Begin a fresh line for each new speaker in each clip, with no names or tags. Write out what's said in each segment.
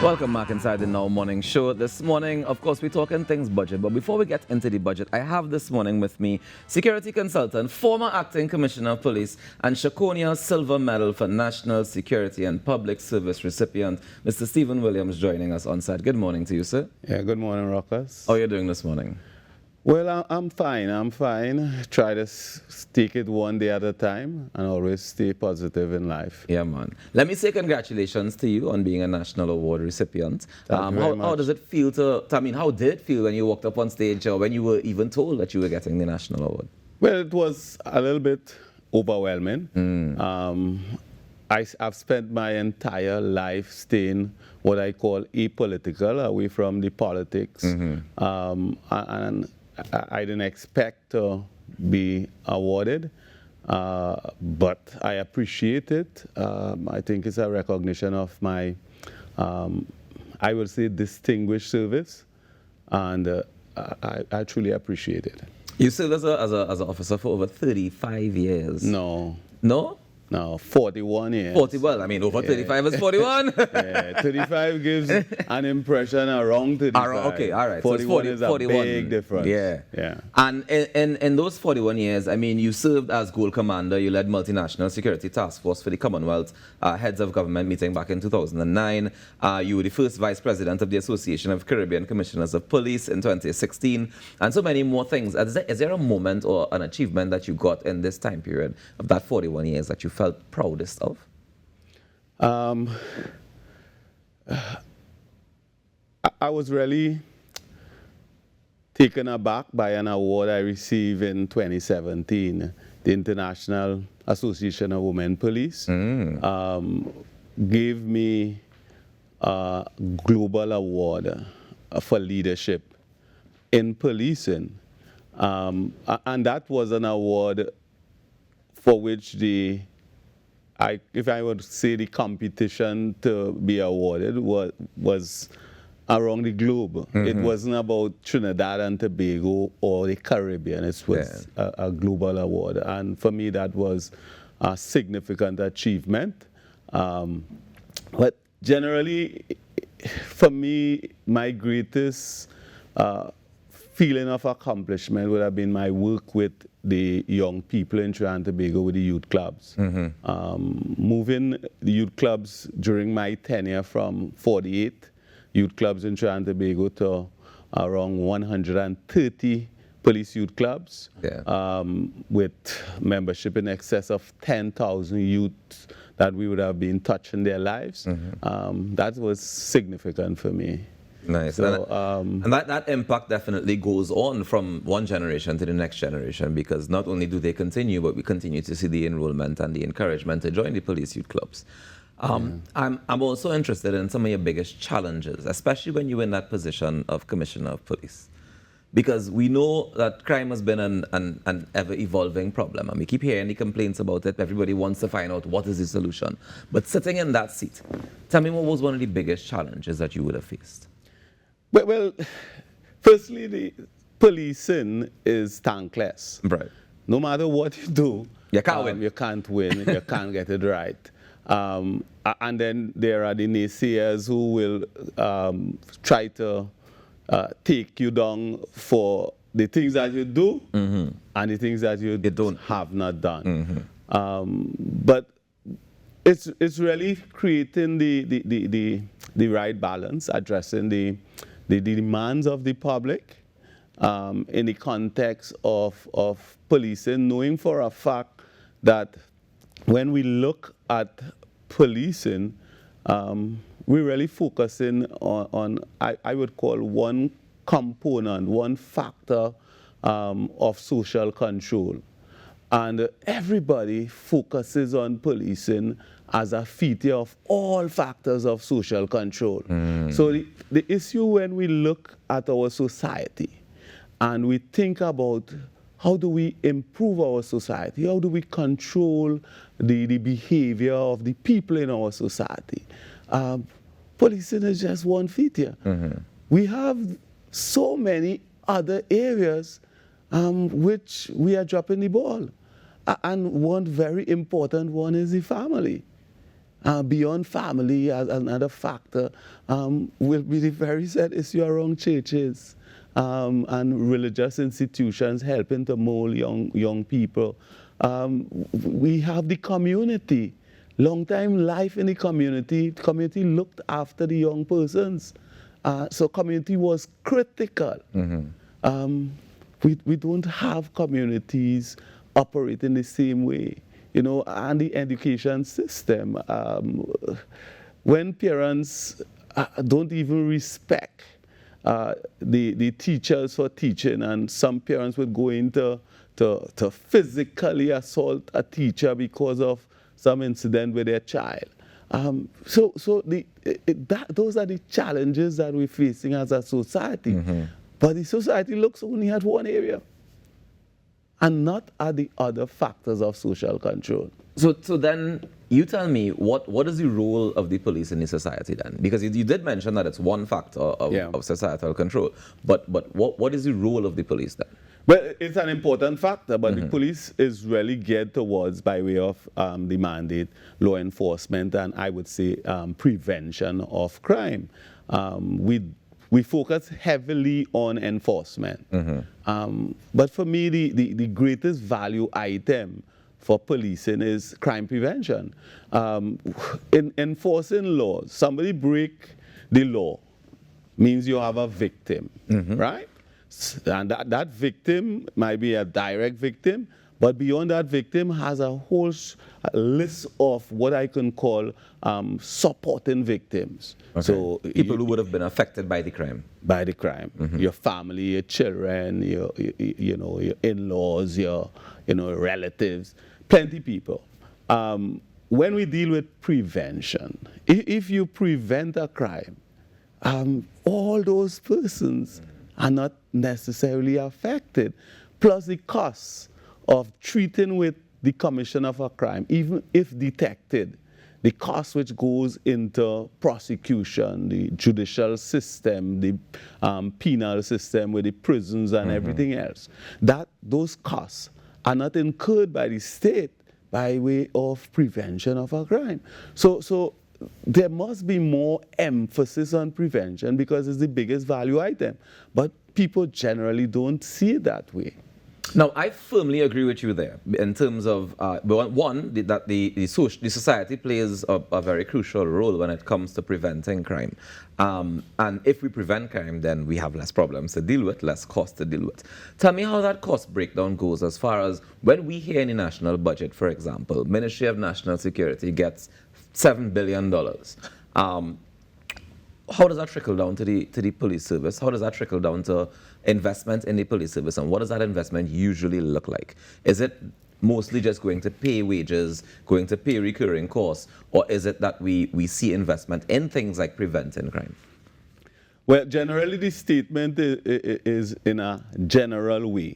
Welcome back inside the Now Morning Show. This morning, of course, we're talking things budget. But before we get into the budget, I have this morning with me security consultant, former acting commissioner of police, and Shakonia Silver Medal for National Security and Public Service recipient, Mr. Stephen Williams, joining us on site. Good morning to you, sir.
Yeah, good morning, Rockers.
How are you doing this morning?
Well, I'm fine. Try to take it one day at a time and always stay positive in life.
Yeah, man. Let me say congratulations to you on being a national award recipient. How does it feel how did it feel when you walked up on stage or when you were even told that you were getting the national award?
Well, it was a little bit overwhelming. I've spent my entire life staying what I call apolitical, away from the politics. And I didn't expect to be awarded, but I appreciate it. I think it's a recognition of my, I would say, distinguished service, and I truly appreciate it.
You served as an officer for over 35 years.
No.
No?
No, 41 years.
40, well, I mean, over 35 is 41.
Yeah, 35 gives an impression around 35.
Okay, all right.
41 so is a 41. Big difference.
Yeah. And in those 41 years, I mean, you served as Gold Commander. You led Multinational Security Task Force for the Commonwealth Heads of Government meeting back in 2009. You were the first Vice President of the Association of Caribbean Commissioners of Police in 2016, and so many more things. Is there a moment or an achievement that you got in this time period of that 41 years that you felt proudest of?
I was really taken aback by an award I received in 2017. The International Association of Women Police gave me a global award for leadership in policing. And that was an award for which if I would say the competition to be awarded was around the globe. It wasn't about Trinidad and Tobago or the Caribbean. It was a global award. And for me, that was a significant achievement. But generally, for me, my greatest feeling of accomplishment would have been my work with the young people in Trinidad and Tobago with the youth clubs. Moving the youth clubs during my tenure from 48 youth clubs in Trinidad and Tobago to around 130 police youth clubs, with membership in excess of 10,000 youths that we would have been touching their lives. That was significant for me.
Nice.
So,
and that impact definitely goes on from one generation to the next generation, because not only do they continue, but we continue to see the enrollment and the encouragement to join the police youth clubs. I'm also interested in some of your biggest challenges, especially when you're in that position of Commissioner of Police. Because we know that crime has been an ever-evolving problem, and we keep hearing the complaints about it. Everybody wants to find out what is the solution. But sitting in that seat, tell me what was one of the biggest challenges that you would have faced?
Well, firstly, the policing is thankless.
Right.
No matter what you do,
you can't win.
You can't win. You can't get it right. And then there are the naysayers who will try to take you down for the things that you do and the things that you have not done. But it's really creating the right balance, addressing the demands of the public in the context of policing, knowing for a fact that when we look at policing, we're really focusing on I would call one component, one factor of social control. And everybody focuses on policing as a feature of all factors of social control. So the issue when we look at our society and we think about how do we improve our society, how do we control the behavior of the people in our society, policing is just one feature. We have so many other areas which we are dropping the ball. And one very important one is the family. beyond family as another factor, will be the very set issue around churches and religious institutions helping to mold young people. We have the community. Long time life in the community looked after the young persons. So community was critical. We don't have communities operating the same way. You know, and the education system, when parents don't even respect the teachers for teaching, and some parents would go into to physically assault a teacher because of some incident with their child. So those are the challenges that we're facing as a society. But the society looks only at one area and not at the other factors of social control.
So then you tell me, what is the role of the police in the society then? Because you did mention that it's one factor of societal control, but what is the role of the police then?
Well, it's an important factor, but the police is really geared towards, by way of the mandate, law enforcement, and I would say prevention of crime. We focus heavily on enforcement. But for me, the greatest value item for policing is crime prevention. In enforcing laws, somebody break the law means you have a victim, right? And that victim might be a direct victim, but beyond that victim has a whole list of what I can call supporting victims. Okay. So
people who would have been affected by the crime.
By the crime, your family, your children, your in-laws, your relatives, plenty people. When we deal with prevention, if you prevent a crime, all those persons are not necessarily affected. Plus the costs of treating with the commission of a crime, even if detected, the cost which goes into prosecution, the judicial system, the penal system with the prisons and everything else, those costs are not incurred by the state by way of prevention of a crime. So there must be more emphasis on prevention because it's the biggest value item. But people generally don't see it that way.
Now, I firmly agree with you there in terms of, one, that the society plays a very crucial role when it comes to preventing crime. And if we prevent crime, then we have less problems to deal with, less cost to deal with. Tell me how that cost breakdown goes as far as when we hear in the national budget, for example, Ministry of National Security gets $7 billion. How does that trickle down to the police service? How does that trickle down to investment in the police service? And what does that investment usually look like? Is it mostly just going to pay wages, going to pay recurring costs, or is it that we see investment in things like preventing crime?
Well, generally the statement is in a general way.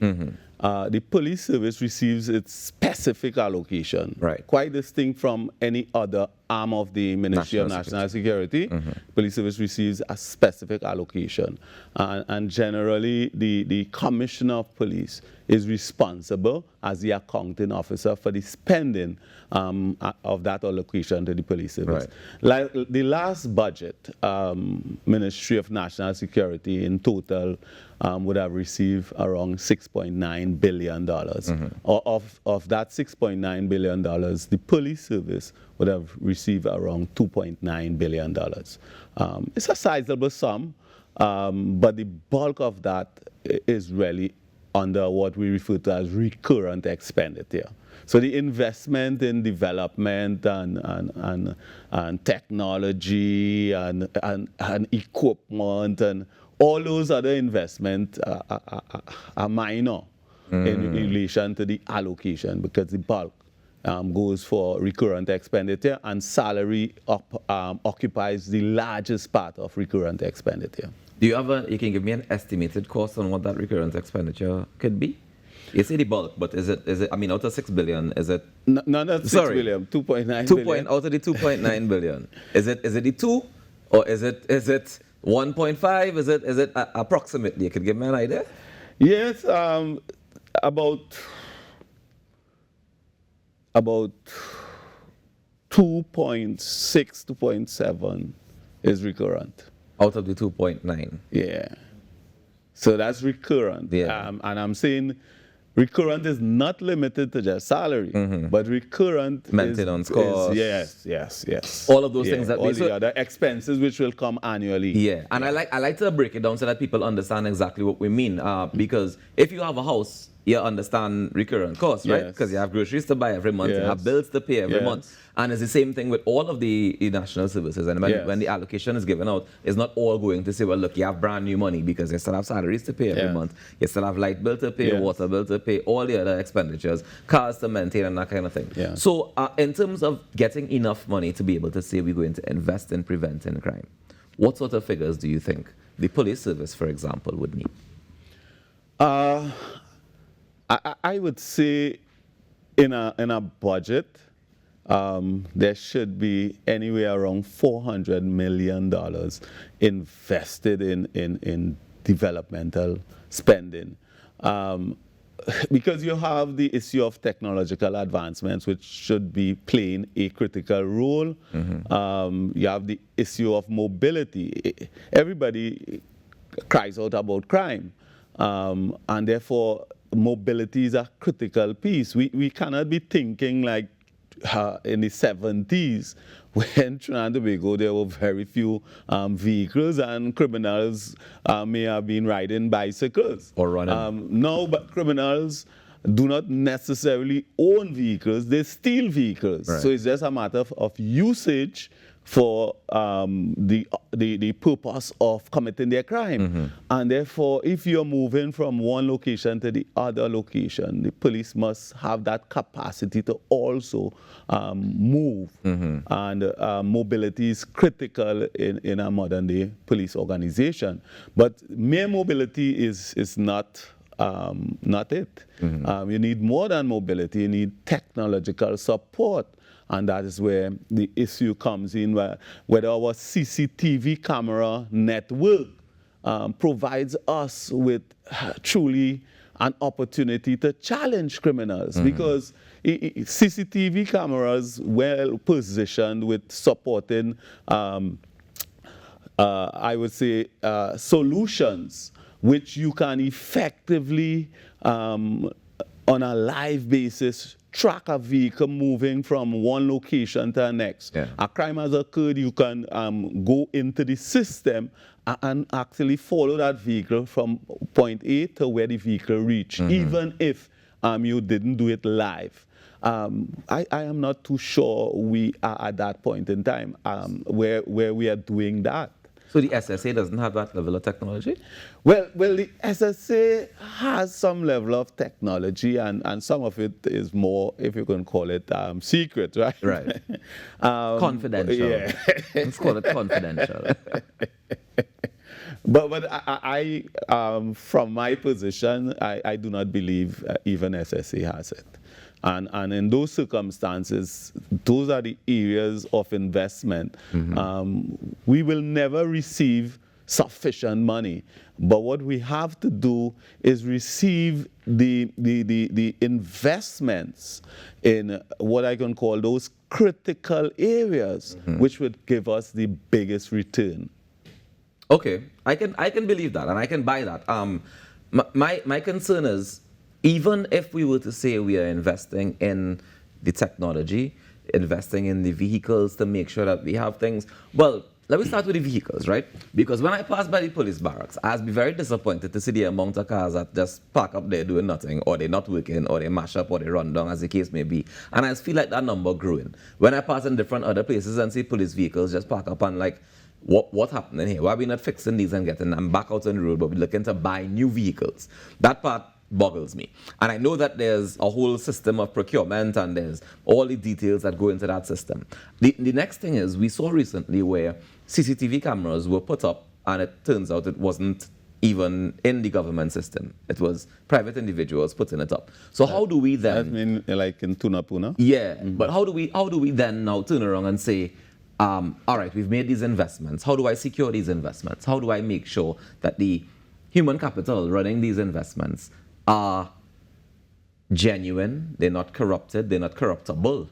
The police service receives its specific allocation,
right,
quite distinct from any other arm of the Ministry of National Security. Police service receives a specific allocation. And generally, the Commissioner of Police is responsible as the accounting officer for the spending of that allocation to the police service.
Right.
Like the last budget, Ministry of National Security in total would have received around $6.9 billion. Of that $6.9 billion, the police service would have received around $2.9 billion. It's a sizable sum, but the bulk of that is really under what we refer to as recurrent expenditure. So the investment in development and technology and equipment and all those other investments are minor in relation to the allocation, because the bulk goes for recurrent expenditure, and salary occupies the largest part of recurrent expenditure.
Do you you can give me an estimated cost on what that recurrent expenditure could be? You say the bulk, but is it, I mean, out of 6 billion, is it?
No, not 6 billion, 2.9 billion.
Out of the 2.9 billion, is it the 2, or is it 1.5? Is it approximately? You could give me an idea?
Yes, about 2.6, 2.7 is recurrent.
Out of the 2.9.
Yeah. So that's recurrent.
Yeah.
And I'm saying recurrent is not limited to just salary, but recurrent
Maintenance
is
costs.
yes.
All of those things that
all
we-
the
so-
other expenses which will come annually.
Yeah, and I like to break it down so that people understand exactly what we mean. Because if you have a house, you understand recurrent costs, right?
Yes.
Because you have groceries to buy every month, you have
Yes.
bills to pay every
Yes.
month, and it's the same thing with all of the national services. And
Yes.
when the allocation is given out, it's not all going to say, well, look, you have brand new money, because you still have salaries to pay every
Yes.
month, you still have light bill to pay,
Yes.
water bill to pay, all the other expenditures, cars to maintain, and that kind of thing.
Yeah.
So, in terms of getting enough money to be able to say we're going to invest in preventing crime, what sort of figures do you think the police service, for example, would need?
I would say in a budget, there should be anywhere around $400 million invested in developmental spending. Because you have the issue of technological advancements, which should be playing a critical role. You have the issue of mobility. Everybody cries out about crime, and therefore mobility is a critical piece. We cannot be thinking like in the 70s, when Trinidad and Tobago, there were very few vehicles, and criminals may have been riding bicycles.
Or running.
No, but criminals do not necessarily own vehicles, they steal vehicles.
Right.
So it's just a matter of usage for the purpose of committing their crime. And therefore, if you're moving from one location to the other location, the police must have that capacity to also move. And mobility is critical in a modern day police organization. But mere mobility is not it. You need more than mobility, you need technological support. And that is where the issue comes in, whether our CCTV camera network provides us with truly an opportunity to challenge criminals. Because CCTV cameras, well positioned with supporting, I would say, solutions which you can effectively, on a live basis, track a vehicle moving from one location to the next.
Yeah.
A crime has occurred, you can go into the system and actually follow that vehicle from point A to where the vehicle reached, even if you didn't do it live. I am not too sure we are at that point in time where we are doing that.
So the SSA doesn't have that level of technology?
Well, the SSA has some level of technology, and some of it is more, if you can call it, secret, right?
Right. Confidential.
Yeah.
Let's call it confidential.
But I from my position, I do not believe even SSA has it. And in those circumstances, those are the areas of investment. We will never receive sufficient money. But what we have to do is receive the investments in what I can call those critical areas, which would give us the biggest return.
Okay, I can believe that, and I can buy that. My concern is, even if we were to say we are investing in the technology, investing in the vehicles to make sure that we have things, well, let me start with the vehicles, right? Because when I pass by the police barracks, I'd be very disappointed to see the amount of cars that just park up there doing nothing, or they're not working, or they mash up, or they run down, as the case may be. And I feel like that number growing. When I pass in different other places and see police vehicles just park up and like, what happening here? Why are we not fixing these and getting them back out on the road, but we're looking to buy new vehicles? That part boggles me. And I know that there's a whole system of procurement and there's all the details that go into that system. The next thing is, we saw recently where CCTV cameras were put up, and it turns out it wasn't even in the government system. It was private individuals putting it up. So how do we then...
I mean, like in Tunapuna?
Yeah, but how do we then now turn around and say, all right, we've made these investments. How do I secure these investments? How do I make sure that the human capital running these investments are genuine, they're not corrupted, they're not corruptible?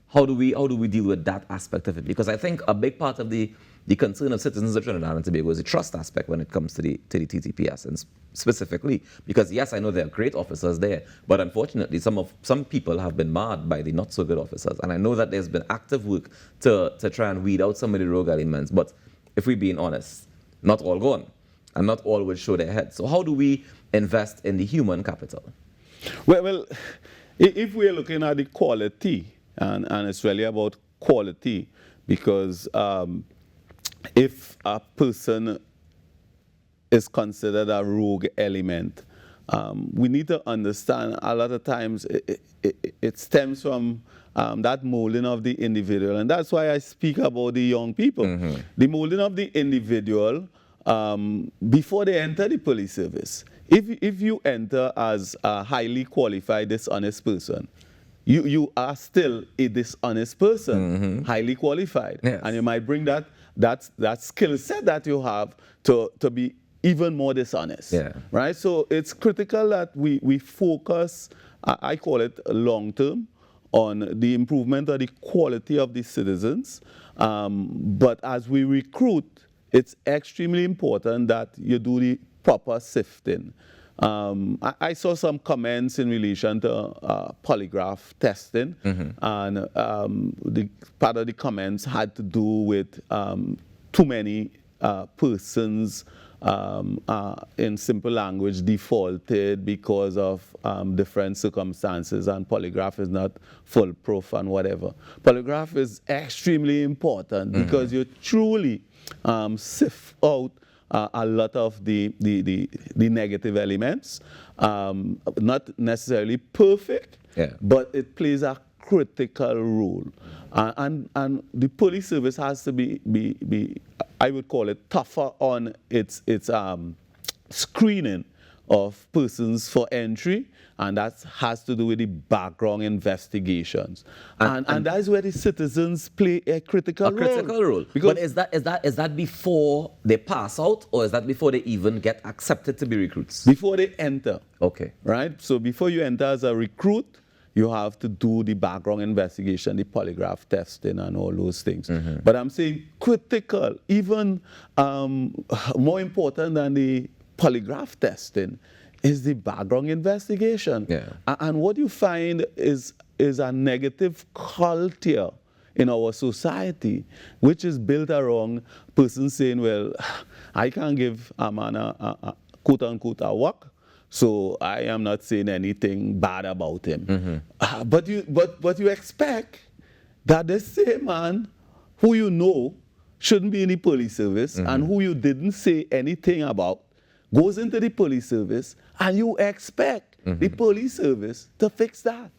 How do we deal with that aspect of it? Because I think a big part of the concern of citizens of Trinidad and Tobago is the trust aspect when it comes to the TTPS, and specifically because yes, I know there are great officers there, but unfortunately some people have been marred by the not so good officers, and I know that there's been active work to try and weed out some of the rogue elements. But if we're being honest, not all gone, and not all will show their head. So how do we invest in the human capital?
Well, if we're looking at the quality, and it's really about quality, because if a person is considered a rogue element, we need to understand a lot of times it stems from that molding of the individual. And that's why I speak about the young people. Mm-hmm. The molding of the individual before they enter the police service. If you enter as a highly qualified, dishonest person, you are still a dishonest person, mm-hmm. highly qualified. Yes. And you might bring that skill set that you have to be even more dishonest. Yeah. Right? So it's critical that we focus, I call it long term, on the improvement of the quality of the citizens. But as we recruit, it's extremely important that you do the proper sifting. I saw some comments in relation to polygraph testing, mm-hmm. and the part of the comments had to do with too many persons in simple language defaulted because of different circumstances, and polygraph is not foolproof and whatever. Polygraph is extremely important, mm-hmm. because you truly sift out a lot of the negative elements, not necessarily perfect, yeah. but it plays a critical role. And the police service has to be I would call it tougher on its screening of persons for entry, and that has to do with the background investigations. And that is where the citizens play a critical role.
But is that before they pass out, or is that before they even get accepted to be recruits?
Before they enter.
Okay.
Right? So before you enter as a recruit, you have to do the background investigation, the polygraph testing, and all those things. Mm-hmm. But I'm saying critical, even more important than the polygraph testing, is the background investigation. Yeah. And what you find is a negative culture in our society, which is built around persons saying, well, I can't give a man a quote-unquote a work, so I am not saying anything bad about him. Mm-hmm. But you expect that the same man who you know shouldn't be in the police service, mm-hmm. and who you didn't say anything about goes into the police service, and you expect mm-hmm. the police service to fix that.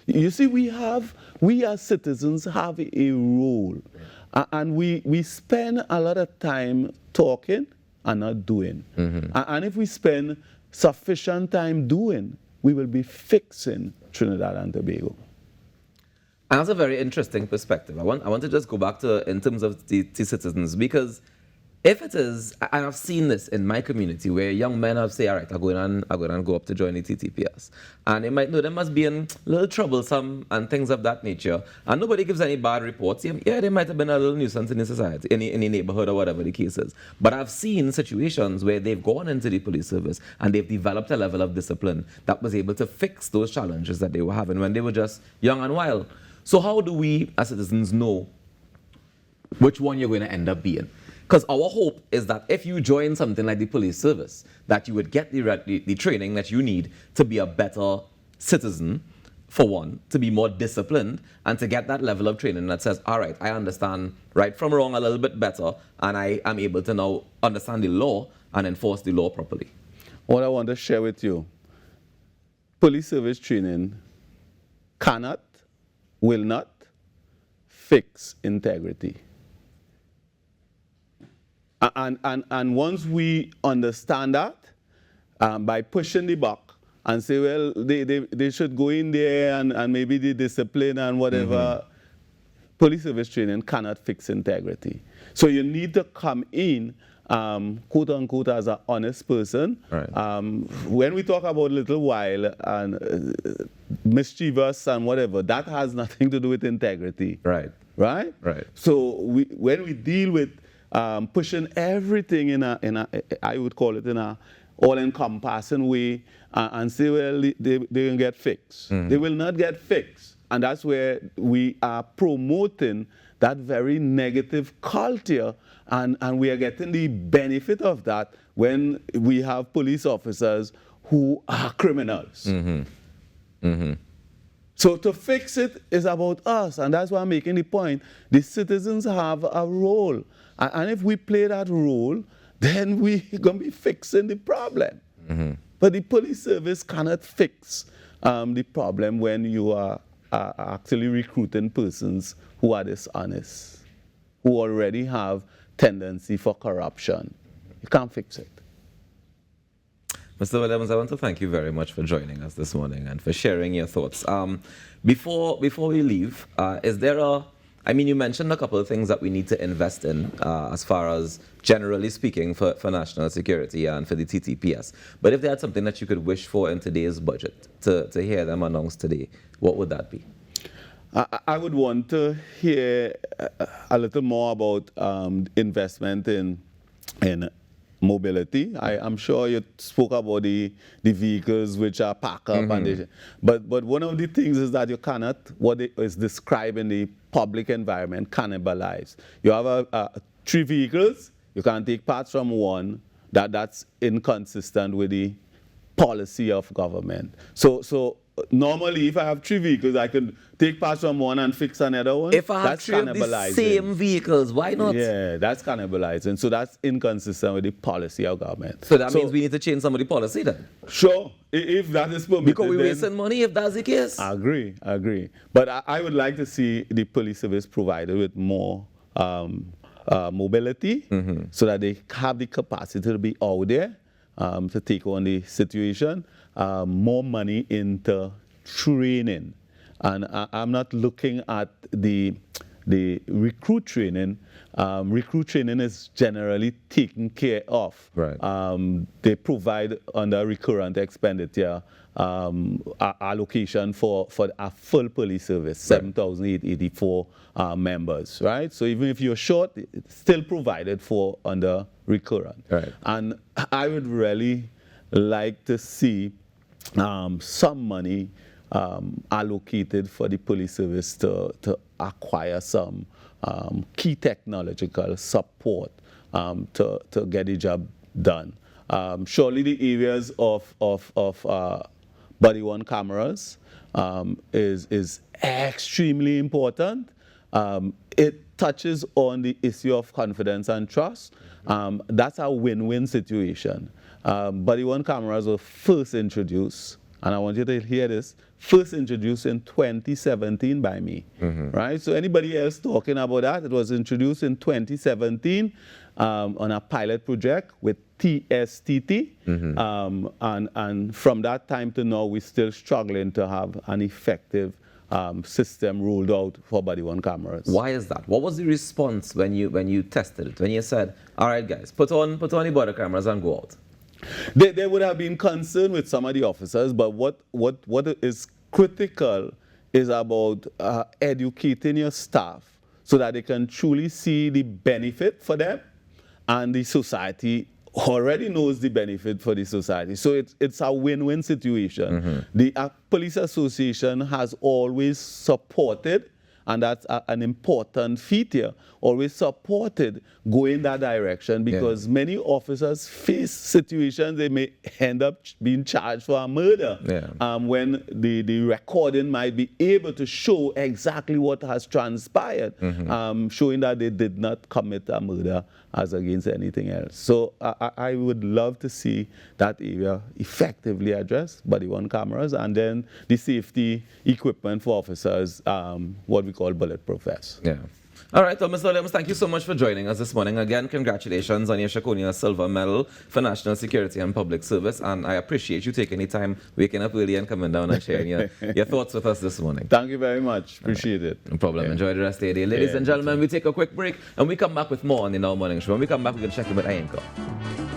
You see, we as citizens have a role, and we spend a lot of time talking and not doing. Mm-hmm. And if we spend sufficient time doing, we will be fixing Trinidad and Tobago.
And that's a very interesting perspective. I want to just go back to in terms of the citizens, because if it is, and I've seen this in my community where young men have say, all right, I'm going to go up to join the TTPS. And they might know they must be in a little troublesome and things of that nature. And nobody gives any bad reports. Yeah, they might have been a little nuisance in the society, in the neighborhood or whatever the case is. But I've seen situations where they've gone into the police service and they've developed a level of discipline that was able to fix those challenges that they were having when they were just young and wild. So how do we as citizens know which one you're going to end up being? Because our hope is that if you join something like the police service, that you would get the training that you need to be a better citizen, for one, to be more disciplined, and to get that level of training that says, all right, I understand right from wrong a little bit better, and I am able to now understand the law and enforce the law properly.
What I want to share with you, police service training cannot, will not fix integrity. And once we understand that, by pushing the buck and say, well, they should go in there and maybe the discipline and whatever, mm-hmm. police service training cannot fix integrity. So you need to come in quote unquote, as an honest person.
Right.
When we talk about little while and mischievous and whatever, that has nothing to do with integrity.
Right.
Right?
Right.
So when we deal with pushing everything in a I would call it in a all-encompassing way and say, well, they can get fixed.
Mm-hmm.
They will not get fixed. And that's where we are promoting that very negative culture, and we are getting the benefit of that when we have police officers who are criminals.
Mm-hmm. Mm-hmm.
So to fix it is about us, and that's why I'm making the point. The citizens have a role, and if we play that role, then we're going to be fixing the problem.
Mm-hmm.
But the police service cannot fix the problem when you are actually recruiting persons who are dishonest, who already have tendency for corruption. You can't fix it.
Mr. Williams, I want to thank you very much for joining us this morning and for sharing your thoughts. Before we leave, is there you mentioned a couple of things that we need to invest in as far as generally speaking for national security and for the TTPS. But if they had something that you could wish for in today's budget to hear them announced today, what would that be?
I would want to hear a little more about investment in mobility. I'm sure you spoke about the vehicles which are packed up, but one of the things is that you cannot, what is described in the public environment, cannibalize. You have 3 vehicles, you can take parts from one, that's inconsistent with the policy of government. So normally, if I have 3 vehicles, I can take parts from one and fix another one.
If I have 3 of the same vehicles, why not?
Yeah, that's cannibalizing. So that's inconsistent with the policy of government.
So that means we need to change some of the policy then?
Sure, if that is permitted.
Because we're wasting money if that's the case.
I agree. But I would like to see the police service provided with more mobility so that they have the capacity to be out there to take on the situation. More money into training, and I'm not looking at the recruit training. Recruit training is generally taken care of.
Right.
They provide under recurrent expenditure allocation for a full police service, 7,884 members. Right. So even if you're short, it's still provided for under recurrent.
Right.
And I would really like to see some money allocated for the police service to acquire some key technological support to get the job done. Surely the areas of body-worn cameras is extremely important. It touches on the issue of confidence and trust. That's a win-win situation. Body-worn cameras were first introduced, and I want you to hear this, first introduced in 2017 by me, right? So anybody else talking about that, it was introduced in 2017 on a pilot project with TSTT, and from that time to now, we're still struggling to have an effective system rolled out for body-worn cameras.
Why is that? What was the response when you tested it? When you said, all right, guys, put on the body cameras and go out?
They would have been concerned with some of the officers, but what is critical is about educating your staff so that they can truly see the benefit for them, and the society already knows the benefit for the society. So it's a win-win situation. The Police Association has always supported, and that's an important feature, always supported going that direction, because many officers face situations they may end up being charged for a murder when the recording might be able to show exactly what has transpired, showing that they did not commit a murder as against anything else. So I would love to see that area effectively addressed, body-worn cameras, and then the safety equipment for officers, what we call bulletproof vests.
Yeah. All right, well, Mr. Williams, thank you so much for joining us this morning. Again, congratulations on your Shakonia Silver Medal for National Security and Public Service, and I appreciate you taking the time, waking up early and coming down and sharing your thoughts with us this morning.
Thank you very much. Appreciate it.
No problem. Enjoy the rest of your day. Ladies and gentlemen, we take a quick break, and we come back with more on the Now Morning Show. When we come back, we're going to check in with Ayanka.